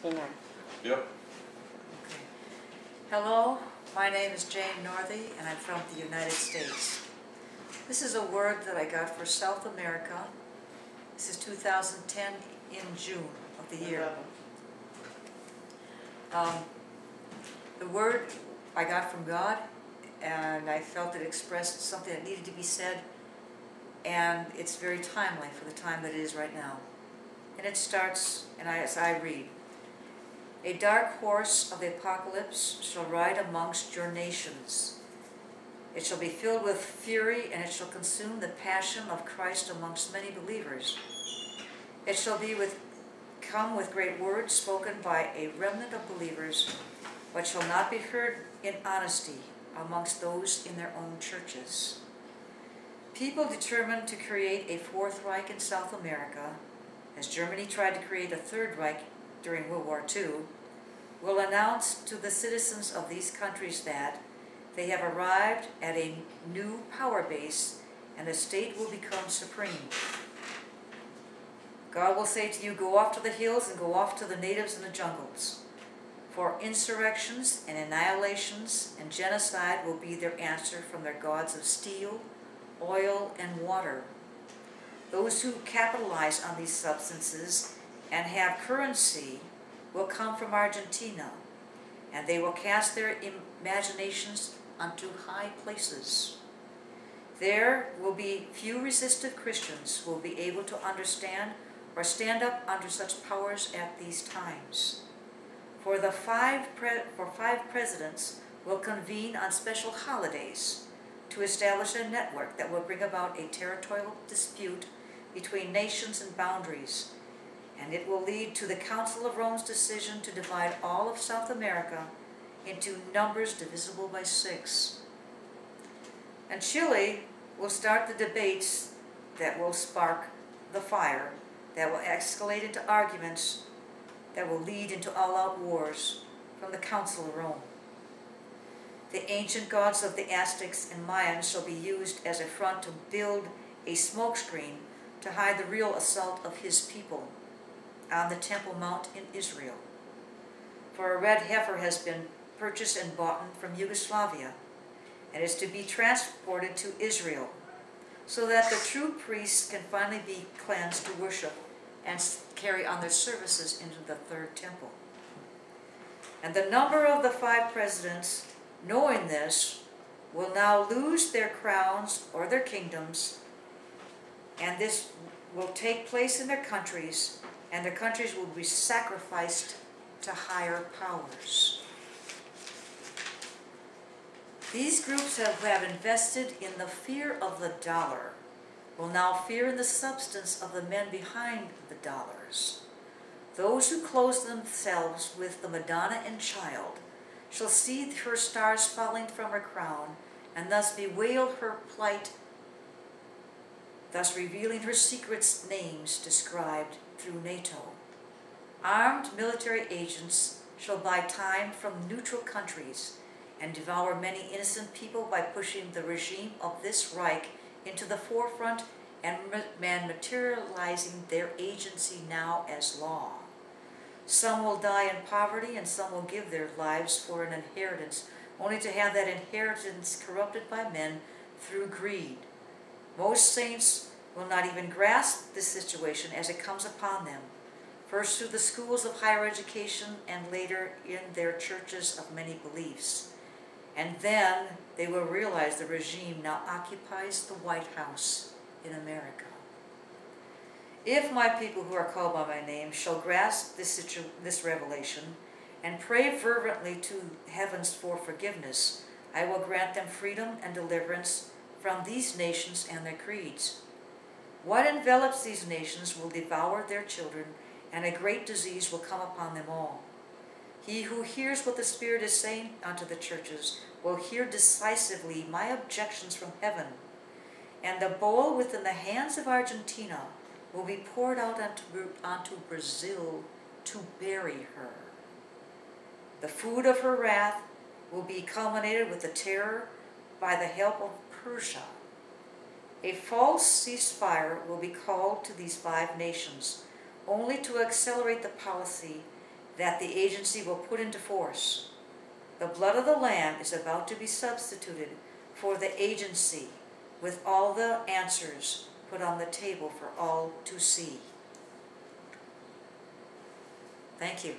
Amen. Yep. Okay. Hello, my name is Jane Northey, and I'm from the United States. This is a word that I got for South America. This is 2010 in June of the year. The word I got from God, and I felt it expressed something that needed to be said, and it's very timely for the time that it is right now. And it starts, and as I read, "A dark horse of the apocalypse shall ride amongst your nations. It shall be filled with fury, and it shall consume the passion of Christ amongst many believers. It shall come with great words spoken by a remnant of believers, but shall not be heard in honesty amongst those in their own churches." People determined to create a Fourth Reich in South America, as Germany tried to create a Third Reich during World War II, will announce to the citizens of these countries that they have arrived at a new power base and the state will become supreme. God will say to you, "Go off to the hills and go off to the natives in the jungles." For insurrections and annihilations and genocide will be their answer from their gods of steel, oil, and water. Those who capitalize on these substances and have currency will come from Argentina, and they will cast their imaginations unto high places. There will be few resistive Christians who will be able to understand or stand up under such powers at these times. For five presidents will convene on special holidays to establish a network that will bring about a territorial dispute between nations and boundaries, and it will lead to the Council of Rome's decision to divide all of South America into numbers divisible by 6. And Chile will start the debates that will spark the fire, that will escalate into arguments, that will lead into all-out wars from the Council of Rome. The ancient gods of the Aztecs and Mayans shall be used as a front to build a smokescreen to hide the real assault of his people on the Temple Mount in Israel. For a red heifer has been purchased and bought from Yugoslavia, and is to be transported to Israel, so that the true priests can finally be cleansed to worship and carry on their services into the Third Temple. And the number of the 5 presidents, knowing this, will now lose their crowns or their kingdoms, and this will take place in their countries, and their countries will be sacrificed to higher powers. These groups have invested in the fear of the dollar, will now fear in the substance of the men behind the dollars. Those who clothe themselves with the Madonna and Child shall see her stars falling from her crown, and thus bewail her plight, thus revealing her secret names described through NATO. Armed military agents shall buy time from neutral countries and devour many innocent people by pushing the regime of this Reich into the forefront and materializing their agency now as law. Some will die in poverty, and some will give their lives for an inheritance, only to have that inheritance corrupted by men through greed. Most saints will not even grasp this situation as it comes upon them, first through the schools of higher education and later in their churches of many beliefs. And then they will realize the regime now occupies the White House in America. If my people who are called by my name shall grasp this revelation and pray fervently to heavens for forgiveness, I will grant them freedom and deliverance from these nations and their creeds. What envelops these nations will devour their children, and a great disease will come upon them all. He who hears what the Spirit is saying unto the churches will hear decisively my objections from heaven, and the bowl within the hands of Argentina will be poured out onto Brazil to bury her. The food of her wrath will be culminated with the terror by the help of Persia. A false ceasefire will be called to these 5 nations, only to accelerate the policy that the agency will put into force. The blood of the Lamb is about to be substituted for the agency, with all the answers put on the table for all to see. Thank you.